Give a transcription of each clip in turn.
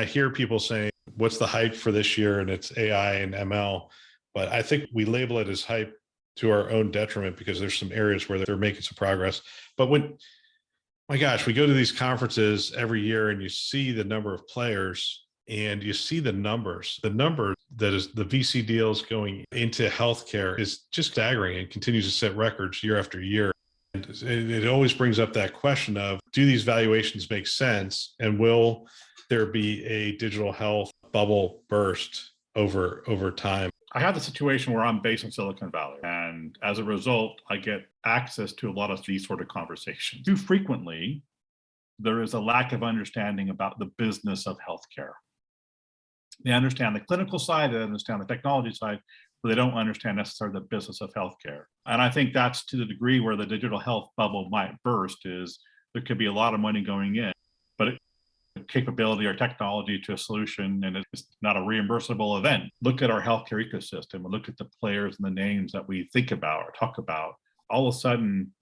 I hear people saying, what's the hype for this year? And it's AI and ML. But I think we label it as hype to our own detriment because there's some areas where they're making some progress. But my gosh, we go to these conferences every year and you see the number of players and you see the number that is the VC deals going into healthcare is just staggering and continues to set records year after year. And it always brings up that question of, do these valuations make sense? And will there be a digital health bubble burst over time? I have the situation where I'm based in Silicon Valley, and as a result, I get access to a lot of these sort of conversations. Too frequently, there is a lack of understanding about the business of healthcare. They understand the clinical side, they understand the technology side, but they don't understand necessarily the business of healthcare. And I think that's to the degree where the digital health bubble might burst is there could be a lot of money going in, but capability or technology to a solution, and it's not a reimbursable event. Look at our healthcare ecosystem and look at the players and the names that we think about or talk about. All of a sudden,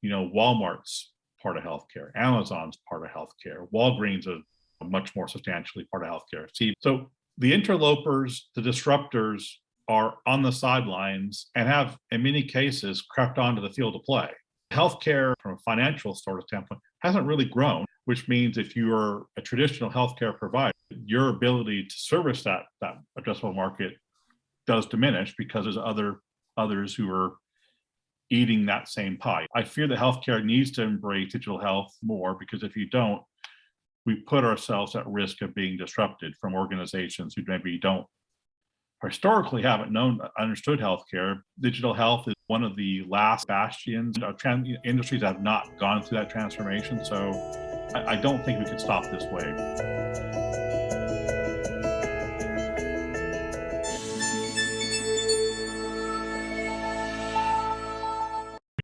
Walmart's part of healthcare, Amazon's part of healthcare, Walgreens is much more substantially part of healthcare. So the interlopers, the disruptors are on the sidelines and have, in many cases, crept onto the field of play. Healthcare, from a financial sort of standpoint, hasn't really grown, which means if you are a traditional healthcare provider, your ability to service that addressable market does diminish because there's others who are eating that same pie. I fear that healthcare needs to embrace digital health more, because if you don't, we put ourselves at risk of being disrupted from organizations who maybe don't historically haven't understood healthcare. Digital health is one of the last bastions of industries that have not gone through that transformation. So I don't think we could stop this wave.